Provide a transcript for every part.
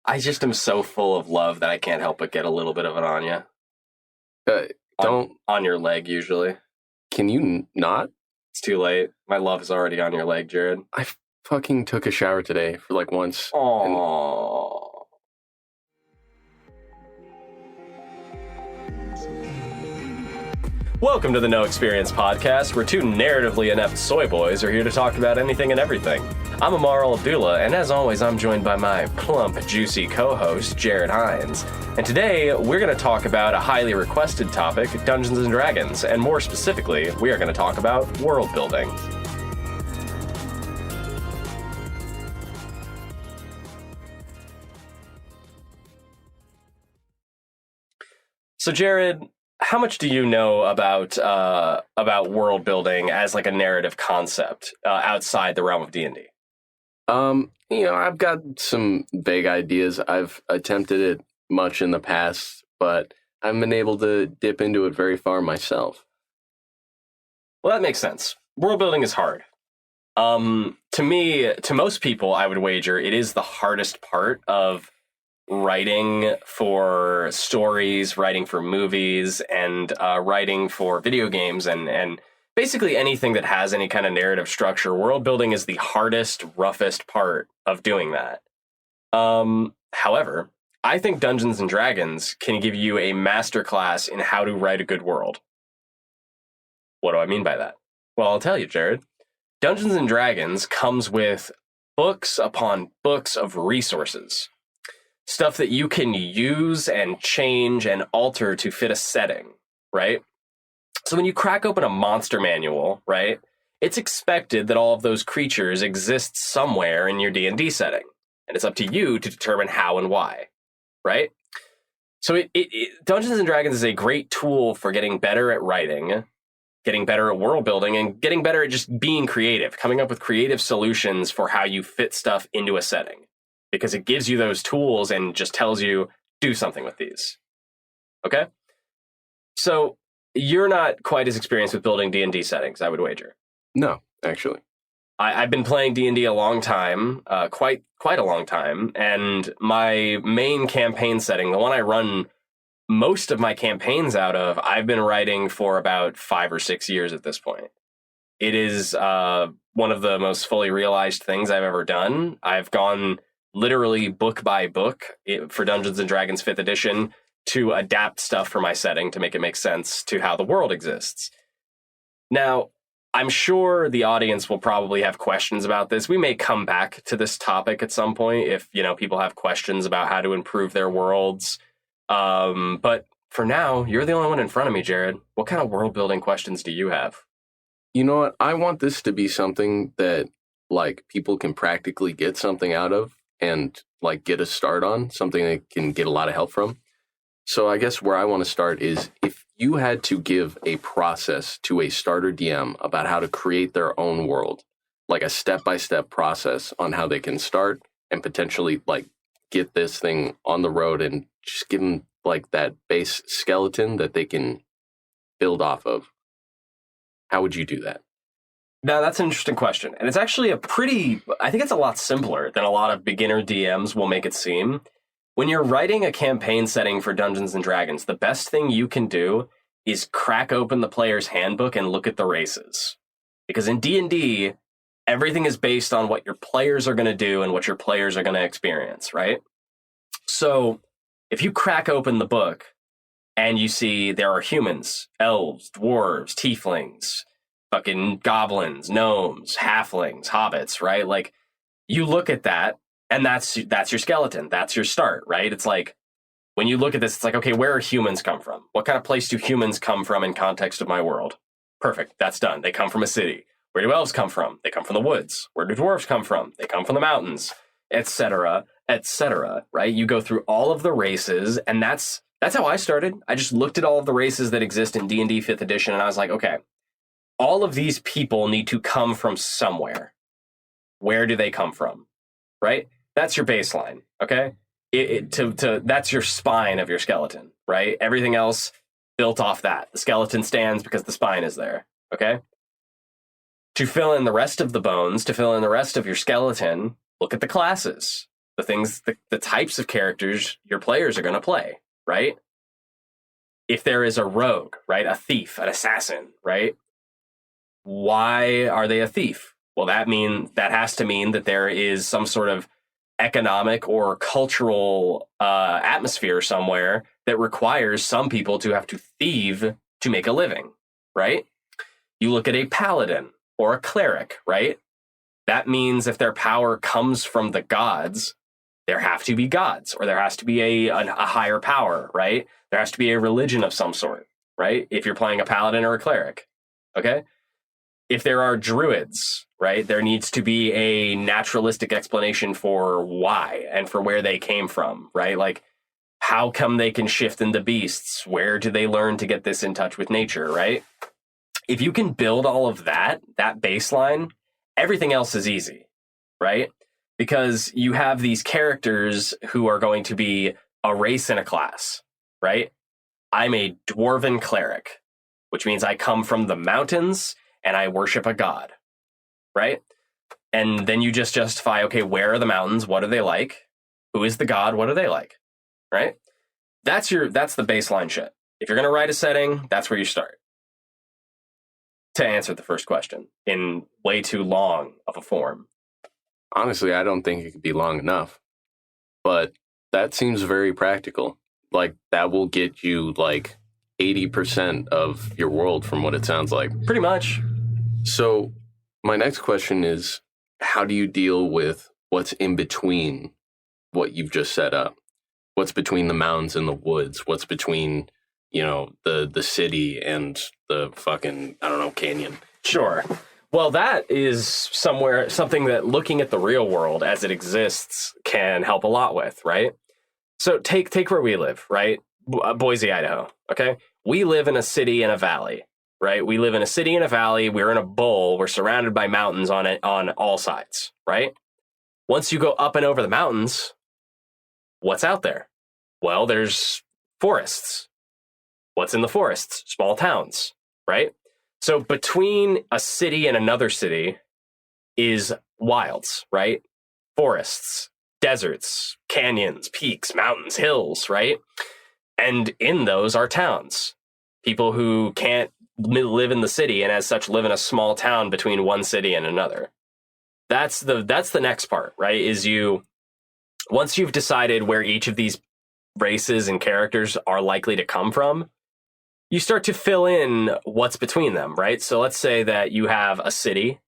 I just am so full of love that I can't help but get a little bit of it on you. Don't. On your leg, usually. Can you not? It's too late. My love is already on your leg, Jared. I fucking took a shower today for like once. Aww. Welcome to the No Experience podcast, where two narratively inept soy boys are here to talk about anything and everything. I'm Ammar Abdullah, and as always, I'm joined by my plump, juicy co-host, Jared Hines. And today, we're going to talk about a highly requested topic, Dungeons & Dragons, and more specifically, we are going to talk about world building. So, Jared, how much do you know about world building as like a narrative concept outside the realm of D&D? I've got some vague ideas. I've attempted it much in the past, but I haven't been able to dip into it very far myself. Well, that makes sense. World building is hard. To most people, I would wager it is the hardest part of writing for stories, writing for movies, and writing for video games, and basically anything that has any kind of narrative structure. World building is the hardest, roughest part of doing that. However, I think Dungeons & Dragons can give you a masterclass in how to write a good world. What do I mean by that? Well, I'll tell you, Jared. Dungeons & Dragons comes with books upon books of resources. Stuff that you can use and change and alter to fit a setting, right? So when you crack open a monster manual, right, it's expected that all of those creatures exist somewhere in your D&D setting. And it's up to you to determine how and why, right? So Dungeons & Dragons is a great tool for getting better at writing, getting better at world building, and getting better at just being creative, coming up with creative solutions for how you fit stuff into a setting. Because it gives you those tools and just tells you, do something with these. Okay? So you're not quite as experienced with building D&D settings, I would wager. No, actually. I've been playing D&D a long time, quite a long time, and my main campaign setting, the one I run most of my campaigns out of, I've been writing for about 5 or 6 years at this point. It is one of the most fully realized things I've ever done. I've gone literally book by book for Dungeons & Dragons 5th edition to adapt stuff for my setting to make it make sense to how the world exists. Now, I'm sure the audience will probably have questions about this. We may come back to this topic at some point if, people have questions about how to improve their worlds. But for now, you're the only one in front of me, Jared. What kind of world building questions do you have? You know what? I want this to be something that people can practically get something out of and get a start on, something they can get a lot of help from. So I guess where I want to start is if you had to give a process to a starter DM about how to create their own world, like a step-by-step process on how they can start and potentially get this thing on the road and just give them that base skeleton that they can build off of, how would you do that? Now, that's an interesting question. And it's actually I think it's a lot simpler than a lot of beginner DMs will make it seem. When you're writing a campaign setting for Dungeons & Dragons, the best thing you can do is crack open the player's handbook and look at the races. Because in D&D, everything is based on what your players are going to do and what your players are going to experience, right? So if you crack open the book and you see there are humans, elves, dwarves, tieflings, fucking goblins, gnomes, halflings, hobbits, right? You look at that, and that's your skeleton. That's your start, right? It's when you look at this, it's okay, where are humans come from? What kind of place do humans come from in context of my world? Perfect, that's done. They come from a city. Where do elves come from? They come from the woods. Where do dwarves come from? They come from the mountains, etc., right? You go through all of the races, and that's how I started. I just looked at all of the races that exist in D&D 5th edition, and I was like, okay, all of these people need to come from somewhere. Where do they come from? Right? That's your baseline, okay? That's your spine of your skeleton, right? Everything else built off that. The skeleton stands because the spine is there, okay? To fill in the rest of the bones, to fill in the rest of your skeleton, look at the classes. the types of characters your players are going to play, right? If there is a rogue, right, a thief, an assassin, right? Why are they a thief? Well, that has to mean that there is some sort of economic or cultural atmosphere somewhere that requires some people to have to thieve to make a living, right? You look at a paladin or a cleric, right? That means if their power comes from the gods, there have to be gods, or there has to be a higher power, right? There has to be a religion of some sort, right? If you're playing a paladin or a cleric, okay? If there are druids, right, there needs to be a naturalistic explanation for why and for where they came from, right? Like, how come they can shift into beasts? Where do they learn to get this in touch with nature, right? If you can build all of that baseline, everything else is easy, right? Because you have these characters who are going to be a race and a class, right? I'm a dwarven cleric, which means I come from the mountains and I worship a god, right? And then you just justify, okay, where are the mountains? What are they like? Who is the god? What are they like, right? That's the baseline shit. If you're going to write a setting, that's where you start. To answer the first question in way too long of a form. Honestly, I don't think it could be long enough, but that seems very practical. Like, that will get you like 80% of your world from what it sounds like. Pretty much. So my next question is, how do you deal with what's in between what you've just set up? What's between the mountains and the woods? What's between, the city and the fucking, I don't know, canyon? Sure. Well, that is something that looking at the real world as it exists can help a lot with, right? So take where we live, right? Boise, Idaho, okay? We live in a city and a valley, right? We live in a city and a valley. We're in a bowl. We're surrounded by mountains on all sides, right? Once you go up and over the mountains, what's out there? Well, there's forests. What's in the forests? Small towns, right? So between a city and another city is wilds, right? Forests, deserts, canyons, peaks, mountains, hills, right? And in those are towns. People who can't live in the city and as such live in a small town between one city and another. That's the next part, right? Once you've decided where each of these races and characters are likely to come from, you start to fill in what's between them, right? So let's say that you have a city,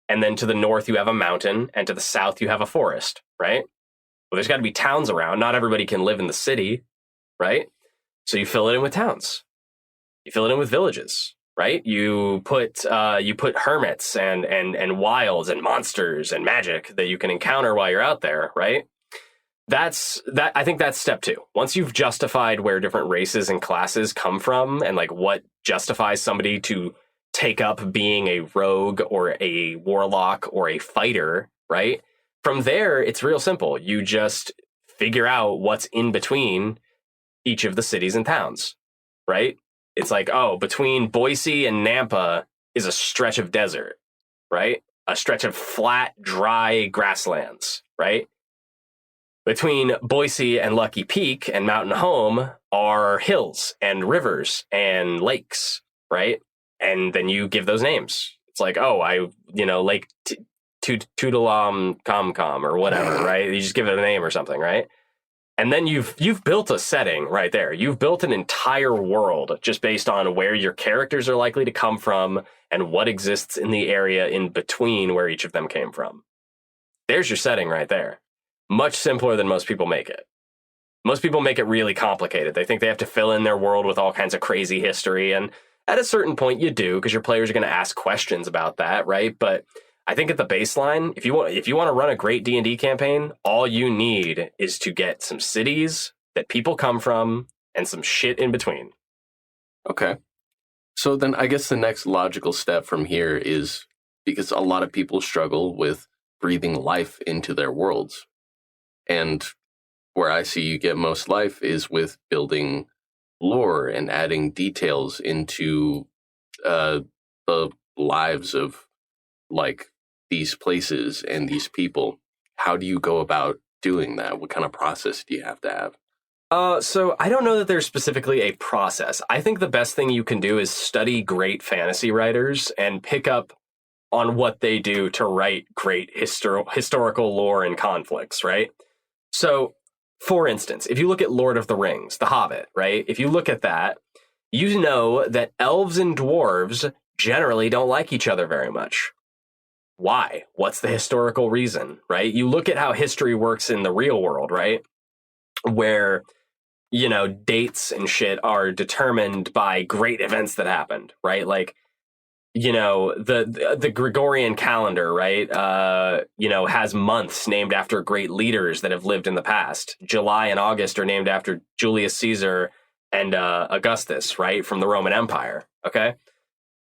and then to the north you have a mountain, and to the south you have a forest, right? Well, there's got to be towns around. Not everybody can live in the city, right? So you fill it in with towns. You fill it in with villages, right? You put hermits and wilds and monsters and magic that you can encounter while you're out there, right? I think that's step 2. Once you've justified where different races and classes come from and like what justifies somebody to take up being a rogue or a warlock or a fighter, right? From there, it's real simple. You just figure out what's in between each of the cities and towns, right? It's like, oh, between Boise and Nampa is a stretch of desert, right? A stretch of flat, dry grasslands, right? Between Boise and Lucky Peak and Mountain Home are hills and rivers and lakes, right? And then you give those names. It's like, oh, Lake Tootalom Comcom or whatever, right? You just give it a name or something, right? And then you've built a setting right there. You've built an entire world just based on where your characters are likely to come from and what exists in the area in between where each of them came from. There's your setting right there. Much simpler than most people make it. Most people make it really complicated. They think they have to fill in their world with all kinds of crazy history. And at a certain point you do, because your players are going to ask questions about that, right? But I think at the baseline, if you want to run a great D&D campaign, all you need is to get some cities that people come from and some shit in between. Okay. So then I guess the next logical step from here is, because a lot of people struggle with breathing life into their worlds. And where I see you get most life is with building lore and adding details into the lives of like these places and these people. How do you go about doing that? What kind of process do you have to have? So I don't know that there's specifically a process. I think the best thing you can do is study great fantasy writers and pick up on what they do to write great historical lore and conflicts, right? So, for instance, if you look at Lord of the Rings, The Hobbit, right? If you look at that, you know that elves and dwarves generally don't like each other very much. Why? What's the historical reason, right? You look at how history works in the real world, right? Where, you know, dates and shit are determined by great events that happened, right? Like, you know, the Gregorian calendar, right? You know, has months named after great leaders that have lived in the past. July and August are named after Julius Caesar and Augustus, right? From the Roman Empire, okay?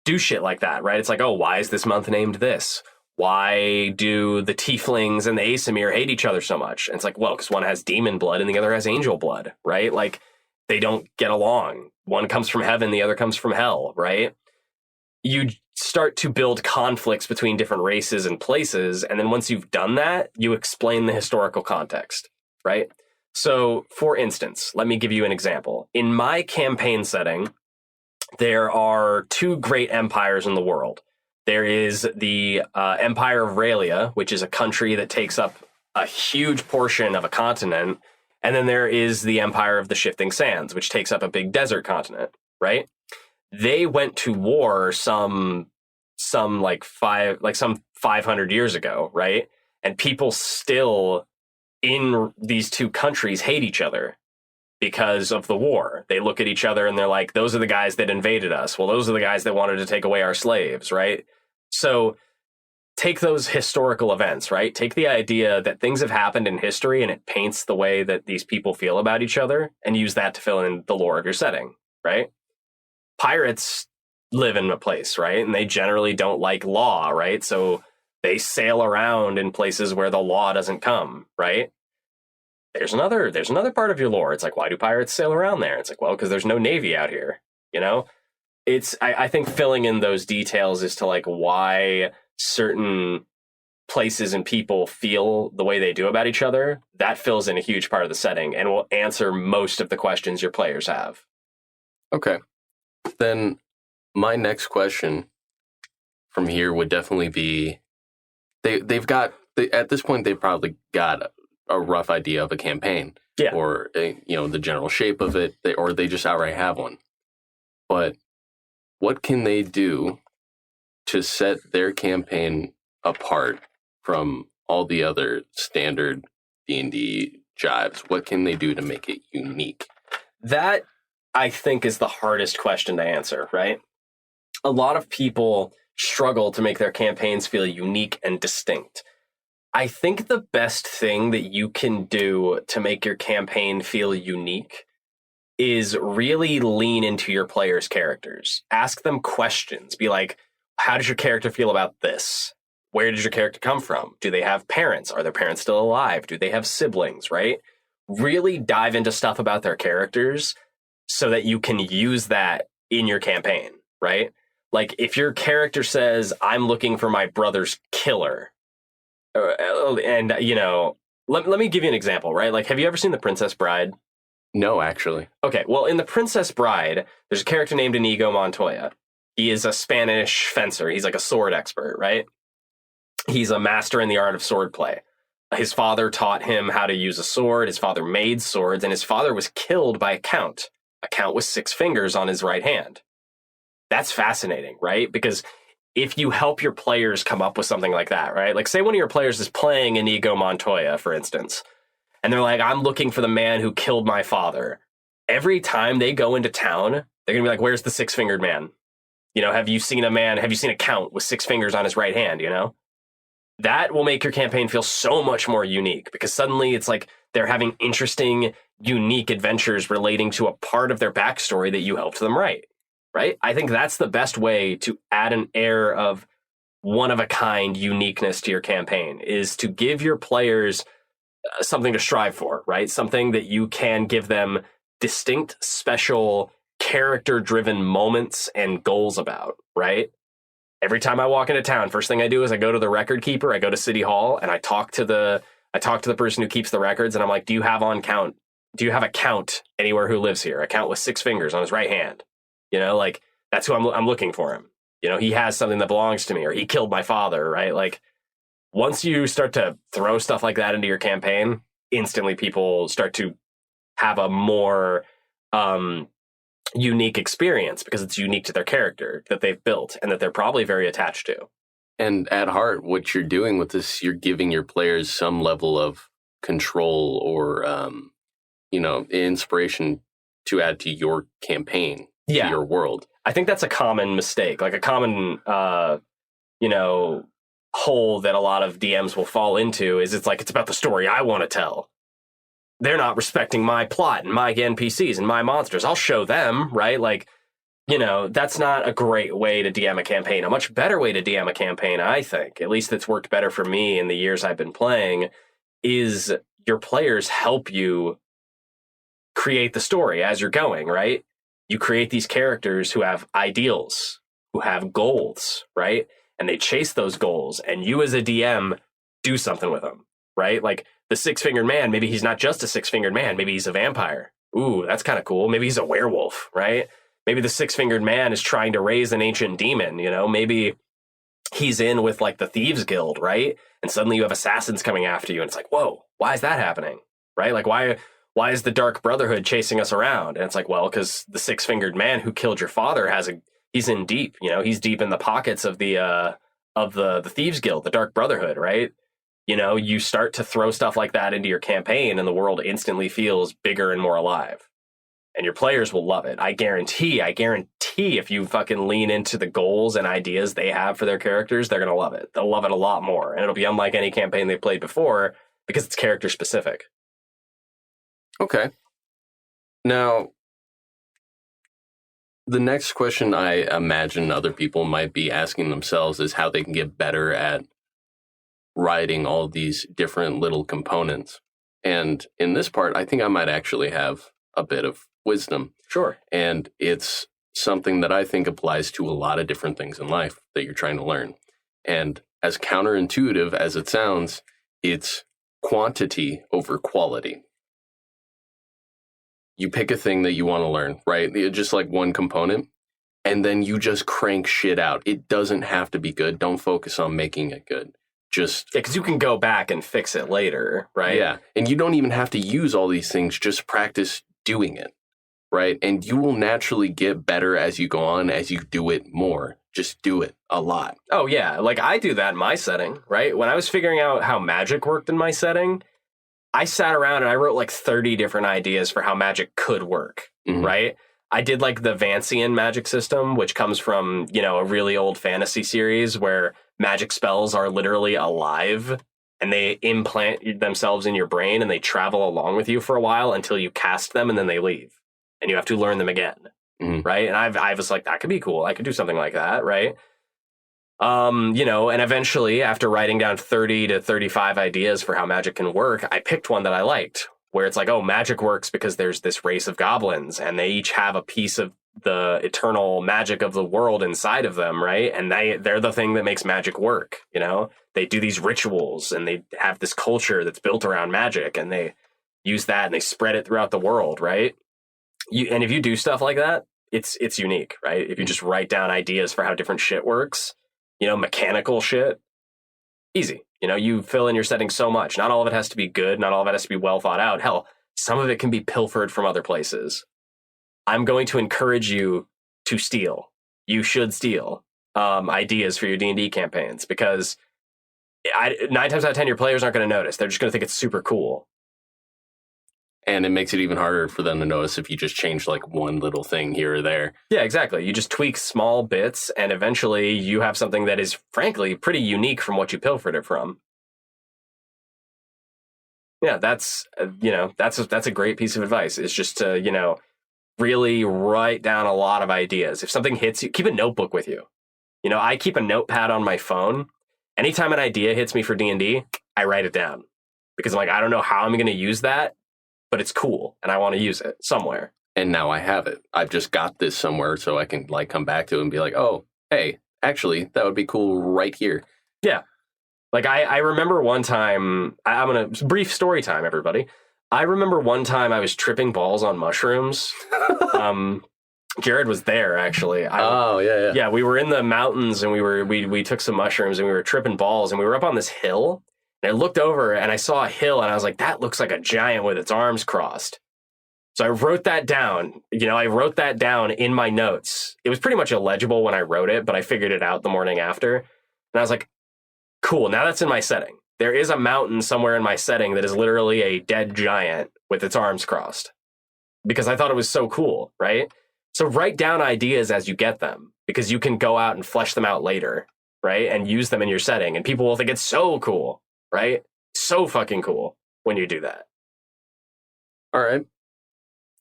Do shit like that, right? It's like, oh, why is this month named this? Why do the tieflings and the Aesir hate each other so much? And it's like, well, because one has demon blood and the other has angel blood, right? Like, they don't get along. One comes from heaven, the other comes from hell, right? You start to build conflicts between different races and places, and then once you've done that, you explain the historical context, right? So, for instance, let me give you an example. In my campaign setting, there are two great empires in the world. There is the Empire of Raylia, which is a country that takes up a huge portion of a continent, and then there is the Empire of the Shifting Sands, which takes up a big desert continent, right? They went to war some 500 years ago, right? And people still in these two countries hate each other because of the war. They look at each other and they're like, those are the guys that invaded us. Well, those are the guys that wanted to take away our slaves, right? So take those historical events, right? Take the idea that things have happened in history and it paints the way that these people feel about each other and use that to fill in the lore of your setting, right? Pirates live in a place, right? And they generally don't like law, right? So they sail around in places where the law doesn't come, right? There's another part of your lore. It's like, why do pirates sail around there? It's like, well, because there's no navy out here, you know? I think filling in those details as to like why certain places and people feel the way they do about each other, that fills in a huge part of the setting and will answer most of the questions your players have. Okay. Then my next question from here would definitely be, at this point, they've probably got a rough idea of a campaign, yeah, or the general shape of it, or they just outright have one. But what can they do to set their campaign apart from all the other standard D&D jives? What can they do to make it unique? That, I think, is the hardest question to answer, right? A lot of people struggle to make their campaigns feel unique and distinct. I think the best thing that you can do to make your campaign feel unique is really lean into your players' characters. Ask them questions. Be like, how does your character feel about this? Where does your character come from? Do they have parents? Are their parents still alive? Do they have siblings, right? Really dive into stuff about their characters so that you can use that in your campaign, right? Like if your character says, I'm looking for my brother's killer, and, let me give you an example, right? Like, have you ever seen The Princess Bride? No, actually. Okay, well, in The Princess Bride, there's a character named Inigo Montoya. He is a Spanish fencer. He's like a sword expert, right? He's a master in the art of swordplay. His father taught him how to use a sword. His father made swords, and his father was killed by a count with 6 fingers on his right hand. That's fascinating, right? Because if you help your players come up with something like that, right? Like say one of your players is playing Inigo Montoya, for instance, and they're like, I'm looking for the man who killed my father. Every time they go into town, they're going to be like, where's the 6-fingered man? Have you seen a count with 6 fingers on his right hand, That will make your campaign feel so much more unique because suddenly it's like they're having interesting, unique adventures relating to a part of their backstory that you helped them write, right? I think that's the best way to add an air of one-of-a-kind uniqueness to your campaign is to give your players something to strive for, right? Something that you can give them distinct, special, character-driven moments and goals about, right? Every time I walk into town, first thing I do is I go to the record keeper, I go to City Hall, and I talk to the I talk to the person who keeps the records, and I'm like, do you have a count anywhere who lives here? A count with 6 fingers on his right hand. You know, like, that's who I'm looking for him. You know, he has something that belongs to me, or he killed my father, right? Like, once you start to throw stuff like that into your campaign, instantly people start to have a more unique experience because it's unique to their character that they've built and that they're probably very attached to. And at heart, what you're doing with this, you're giving your players some level of control or, inspiration to add to your campaign, to your world. I think that's a common mistake, like a common, hole that a lot of DMs will fall into is it's about the story I want to tell. They're not respecting my plot and my NPCs and my monsters. I'll show them, right? Like, that's not a great way to DM a campaign. A much better way to DM a campaign, I think, at least it's worked better for me in the years I've been playing, is your players help you create the story as you're going, right? You create these characters who have ideals, who have goals, right? And they chase those goals, and you as a DM do something with them, right? Like the 6-fingered man, maybe he's not just a 6-fingered man, maybe he's a vampire. Ooh, that's kind of cool. Maybe he's a werewolf, right? Maybe the 6-fingered man is trying to raise an ancient demon, maybe he's in with like the Thieves Guild, right? And suddenly you have assassins coming after you, and it's like, whoa, why is that happening, right? Like, why is the Dark Brotherhood chasing us around? And it's like, well, because the 6-fingered man who killed your father he's in deep, he's deep in the pockets of the Thieves Guild, the Dark Brotherhood, right? You start to throw stuff like that into your campaign and the world instantly feels bigger and more alive. And your players will love it. I guarantee if you fucking lean into the goals and ideas they have for their characters, they're going to love it. They'll love it a lot more. And it'll be unlike any campaign they played before because it's character specific. Okay. Now, the next question I imagine other people might be asking themselves is how they can get better at writing all these different little components. And in this part, I think I might actually have a bit of wisdom. Sure. And it's something that I think applies to a lot of different things in life that you're trying to learn. And as counterintuitive as it sounds, it's quantity over quality. You pick a thing that you want to learn, right? Just like one component, and then you just crank shit out. It doesn't have to be good. Don't focus on making it good. Just because you can go back and fix it later, right? Yeah, and you don't even have to use all these things. Just practice doing it, right? And you will naturally get better as you go on, as you do it more. Just do it a lot. Oh, yeah. Like I do that in my setting, right? When I was figuring out how magic worked in my setting, I sat around and I wrote like 30 different ideas for how magic could work, right? I did like the Vancian magic system, which comes from, a really old fantasy series where magic spells are literally alive and they implant themselves in your brain and they travel along with you for a while until you cast them and then they leave and you have to learn them again, right? And I was like, that could be cool. I could do something like that, right? And eventually after writing down 30 to 35 ideas for how magic can work, I picked one that I liked where it's like, oh, magic works because there's this race of goblins and they each have a piece of the eternal magic of the world inside of them, right? And they're the thing that makes magic work, They do these rituals and they have this culture that's built around magic and they use that and they spread it throughout the world, right? And if you do stuff like that, it's unique, right? If you just write down ideas for how different shit works, mechanical shit, easy. You fill in your setting so much. Not all of it has to be good. Not all of it has to be well thought out. Hell, some of it can be pilfered from other places. I'm going to encourage you to steal. You should steal ideas for your D&D campaigns because 9 times out of 10, your players aren't going to notice. They're just going to think it's super cool. And it makes it even harder for them to notice if you just change like one little thing here or there. Yeah, exactly. You just tweak small bits and eventually you have something that is frankly pretty unique from what you pilfered it from. Yeah, that's a great piece of advice. It's just to, really write down a lot of ideas. If something hits you, keep a notebook with you. I keep a notepad on my phone. Anytime an idea hits me for D&D, I write it down because I'm like, I don't know how I'm going to use that, but it's cool and I want to use it somewhere. And now I have it. I've just got this somewhere so I can like come back to it and be like, oh, hey, actually, that would be cool right here. Yeah. Like, I remember one time, I'm going to, brief story time, everybody. I remember one time I was tripping balls on mushrooms. Jared was there, actually. Yeah, we were in the mountains, and we took some mushrooms, and we were tripping balls, and we were up on this hill, and I looked over, and I saw a hill, and I was like, that looks like a giant with its arms crossed. So I wrote that down. I wrote that down in my notes. It was pretty much illegible when I wrote it, but I figured it out the morning after. And I was like, cool, now that's in my setting. There is a mountain somewhere in my setting that is literally a dead giant with its arms crossed. Because I thought it was so cool, right? So write down ideas as you get them, because you can go out and flesh them out later, right? And use them in your setting. And people will think it's so cool, right? So fucking cool when you do that. All right.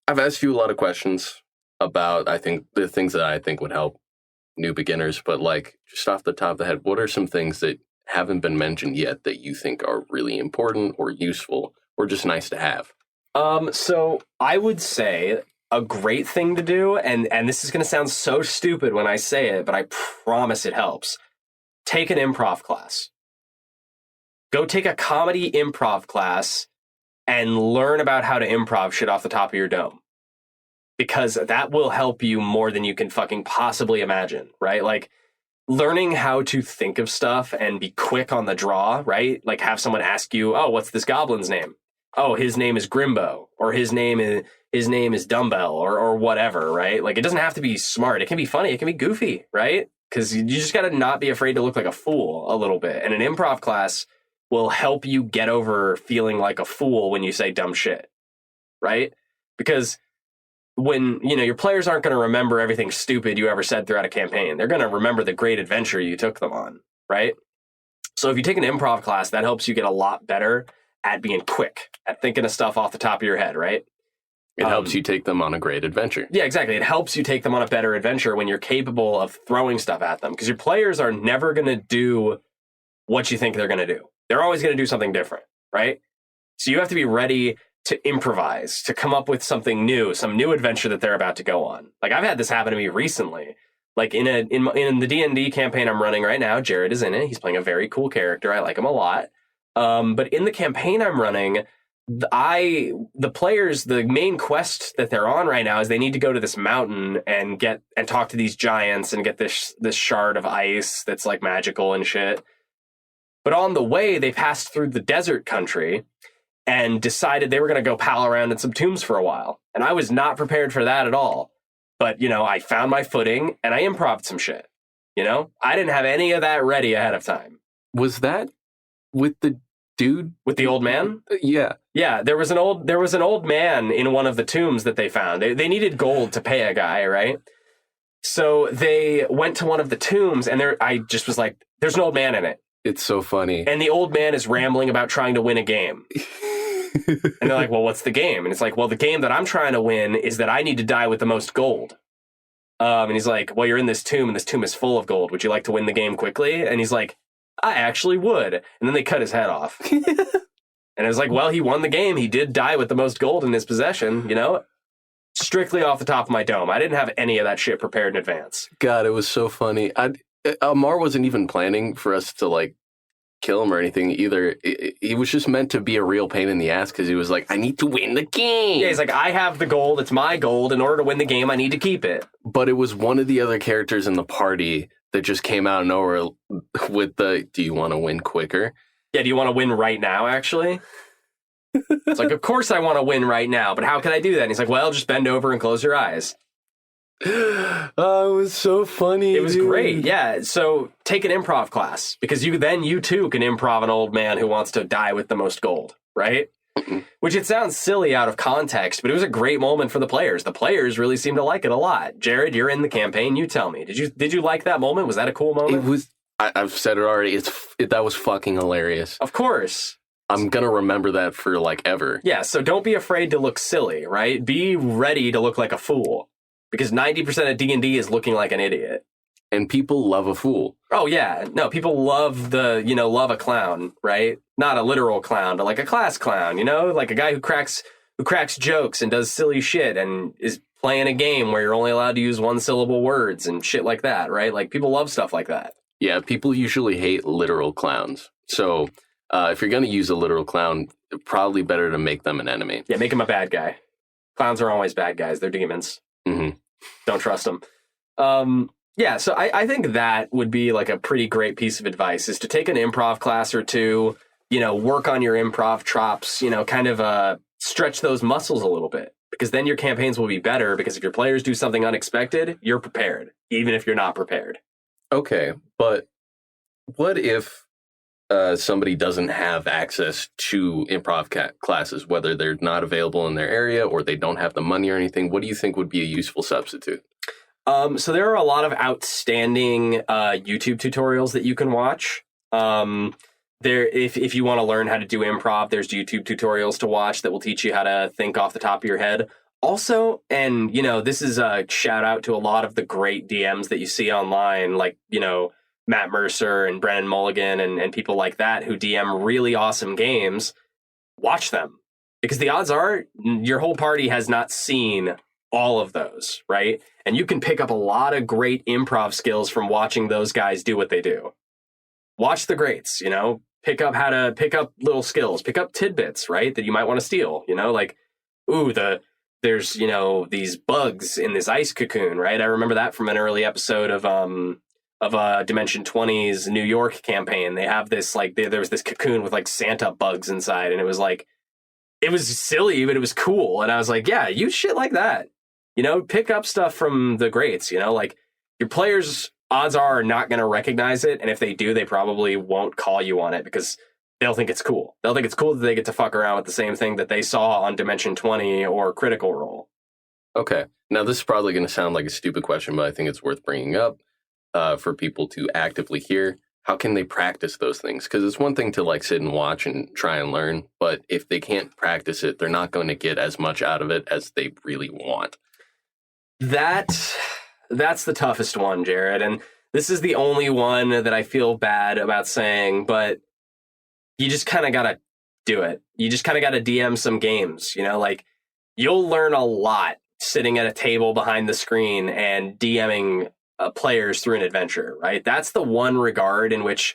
I've asked you a lot of questions about, I think, the things that I think would help new beginners, but like, just off the top of the head, what are some things that haven't been mentioned yet that you think are really important or useful or just nice to have? So I would say a great thing to do, and this is going to sound so stupid when I say it, but I promise it helps. Take an improv class. Go take a comedy improv class and learn about how to improv shit off the top of your dome. Because that will help you more than you can fucking possibly imagine, right? Like, learning how to think of stuff and be quick on the draw, right? Like, have someone ask you, oh, what's this goblin's name? Oh, his name is Grimbo, or his name is Dumbbell, or whatever, right? Like, it doesn't have to be smart. It can be funny. It can be goofy, right? Because you just got to not be afraid to look like a fool a little bit. And an improv class will help you get over feeling like a fool when you say dumb shit, right? Because when, your players aren't going to remember everything stupid you ever said throughout a campaign. They're going to remember the great adventure you took them on, right? So if you take an improv class, that helps you get a lot better at being quick, at thinking of stuff off the top of your head, right? It helps you take them on a great adventure. Yeah, exactly. It helps you take them on a better adventure when you're capable of throwing stuff at them, because your players are never going to do what you think they're going to do. They're always going to do something different, right? So you have to be ready to improvise, to come up with something new, some new adventure that they're about to go on. Like, I've had this happen to me recently. Like, in the D&D campaign I'm running right now, Jared is in it. He's playing a very cool character. I like him a lot. But in the campaign I'm running, the players, the main quest that they're on right now is they need to go to this mountain and talk to these giants and get this shard of ice that's like magical and shit. But on the way, they passed through the desert country and decided they were going to go pal around in some tombs for a while. And I was not prepared for that at all. But, I found my footing and I improv'd some shit. I didn't have any of that ready ahead of time. Was that with the dude? With the old man? Yeah. Yeah, there was an old man in one of the tombs that they found. They needed gold to pay a guy, right? So they went to one of the tombs, and I just was like, there's an old man in it. It's so funny. And the old man is rambling about trying to win a game. And they're like, well, what's the game? And it's like, well, the game that I'm trying to win is that I need to die with the most gold. And he's like, well, you're in this tomb, and this tomb is full of gold. Would you like to win the game quickly? And he's like, I actually would. And then they cut his head off. And it was like, well, he won the game. He did die with the most gold in his possession, Strictly off the top of my dome. I didn't have any of that shit prepared in advance. God, it was so funny. Ammar wasn't even planning for us to, like, kill him or anything either. He was just meant to be a real pain in the ass because he was like, I need to win the game. Yeah, he's like, I have the gold. It's my gold. In order to win the game, I need to keep it. But it was one of the other characters in the party that just came out of nowhere with do you want to win quicker? Yeah, do you want to win right now, actually? It's like, of course I want to win right now, but how can I do that? And he's like, well, just bend over and close your eyes. Oh, it was so funny. It was great. Yeah. So take an improv class, because you too can improv an old man who wants to die with the most gold, right? Which it sounds silly out of context, but it was a great moment for the players. The players really seemed to like it a lot. Jared, you're in the campaign. You tell me. Did you like that moment? Was that a cool moment? It was. I've said it already. That was fucking hilarious. Of course. I'm going to remember that for like ever. Yeah. So don't be afraid to look silly, right? Be ready to look like a fool. Because 90% of D&D is looking like an idiot. And people love a fool. Oh, yeah. No, people love love a clown, right? Not a literal clown, but like a class clown, Like a guy who cracks jokes and does silly shit and is playing a game where you're only allowed to use one-syllable words and shit like that, right? Like, people love stuff like that. Yeah, people usually hate literal clowns. So if you're going to use a literal clown, probably better to make them an enemy. Yeah, make him a bad guy. Clowns are always bad guys. They're demons. Mm-hmm. Don't trust them. Yeah, so I think that would be like a pretty great piece of advice, is to take an improv class or two, work on your improv chops, kind of stretch those muscles a little bit, because then your campaigns will be better, because if your players do something unexpected, you're prepared, even if you're not prepared. Okay, but what if somebody doesn't have access to improv classes, whether they're not available in their area or they don't have the money or anything? What do you think would be a useful substitute? So there are a lot of outstanding YouTube tutorials that you can watch. If you want to learn how to do improv, there's YouTube tutorials to watch that will teach you how to think off the top of your head. Also, and this is a shout out to a lot of the great DMs that you see online, like Matt Mercer and Brennan Mulligan and people like that who DM really awesome games. Watch them, because the odds are your whole party has not seen all of those, right? And you can pick up a lot of great improv skills from watching those guys do what they do. Watch the greats, pick up how to pick up little skills, pick up tidbits, right? That you might want to steal, like, there's, these bugs in this ice cocoon, right? I remember that from an early episode of Dimension 20's New York campaign. They have this, there was this cocoon with like Santa bugs inside, and it was silly, but it was cool. And I was like, yeah, use shit like that. Pick up stuff from the greats, like your players, odds are not going to recognize it. And if they do, they probably won't call you on it, because they'll think it's cool. They'll think it's cool that they get to fuck around with the same thing that they saw on Dimension 20 or Critical Role. Okay. Now, this is probably going to sound like a stupid question, but I think it's worth bringing up for people to actively hear. How can they practice those things? Because it's one thing to sit and watch and try and learn, but if they can't practice it, they're not going to get as much out of it as they really want. That's the toughest one, Jared. And this is the only one that I feel bad about saying, but you just kind of got to do it. You just kind of got to DM some games, you'll learn a lot sitting at a table behind the screen and DMing players through an adventure, right? That's the one regard in which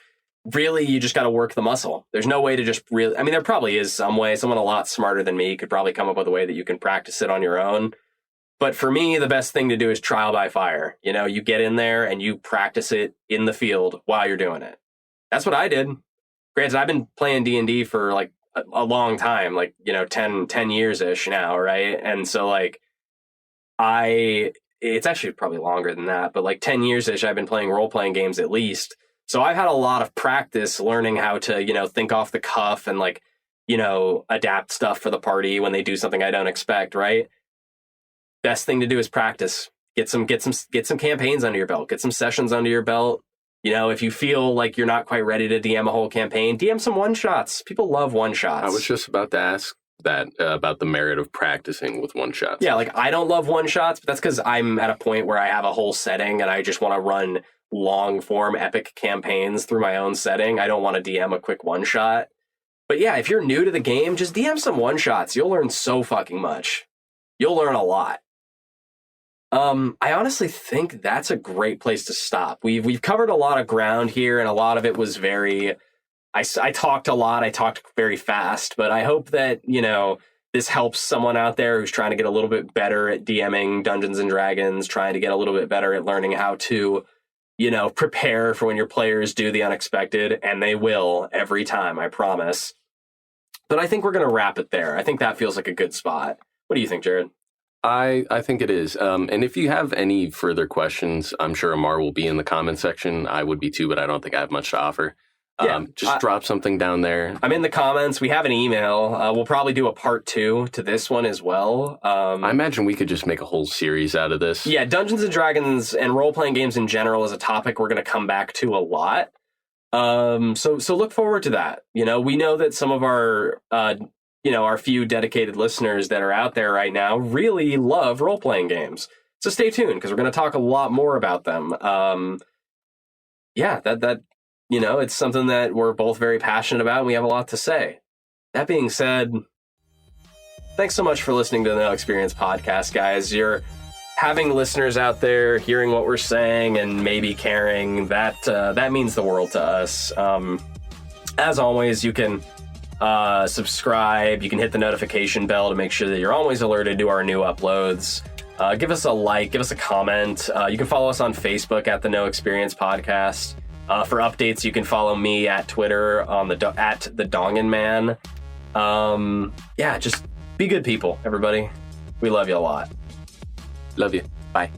really you just got to work the muscle. There's no way to just really, there probably is some way. Someone a lot smarter than me could probably come up with a way that you can practice it on your own. But for me, the best thing to do is trial by fire. You get in there and you practice it in the field while you're doing it. That's what I did. Granted, I've been playing D&D for a long time, 10 years-ish now, right? And so it's actually probably longer than that, but 10 years-ish I've been playing role-playing games at least. So I've had a lot of practice learning how to, think off the cuff and adapt stuff for the party when they do something I don't expect, right? Best thing to do is practice. Get some campaigns under your belt. Get some sessions under your belt. If you feel like you're not quite ready to DM a whole campaign, DM some one-shots. People love one-shots. I was just about to ask that about the merit of practicing with one-shots. Yeah, I don't love one-shots, but that's because I'm at a point where I have a whole setting and I just want to run long-form epic campaigns through my own setting. I don't want to DM a quick one-shot. But yeah, if you're new to the game, just DM some one-shots. You'll learn so fucking much. You'll learn a lot. I honestly think that's a great place to stop. We've covered a lot of ground here, and a lot of it was very... I talked a lot. I talked very fast, but I hope that, this helps someone out there who's trying to get a little bit better at DMing Dungeons and Dragons, trying to get a little bit better at learning how to, prepare for when your players do the unexpected, and they will every time, I promise. But I think we're going to wrap it there. I think that feels like a good spot. What do you think, Jared? I think it is. And if you have any further questions, I'm sure Ammar will be in the comment section. I would be too, but I don't think I have much to offer. Just drop something down there. I'm in the comments. We have an email. We'll probably do a part 2 to this one as well. I imagine we could just make a whole series out of this. Yeah, Dungeons and Dragons and role-playing games in general is a topic we're going to come back to a lot. So look forward to that. We know that some of our our few dedicated listeners that are out there right now really love role-playing games. So stay tuned, because we're going to talk a lot more about them. It's something that we're both very passionate about, and we have a lot to say. That being said, thanks so much for listening to the No Experience podcast, guys. You're having listeners out there hearing what we're saying and maybe caring. That means the world to us. as always, you can subscribe. You can hit the notification bell to make sure that you're always alerted to our new uploads. Give us a like, give us a comment. You can follow us on Facebook at the No Experience Podcast. For updates, you can follow me at Twitter on at the Dongan Man. Yeah, just be good people, everybody. We love you a lot. Love you. Bye.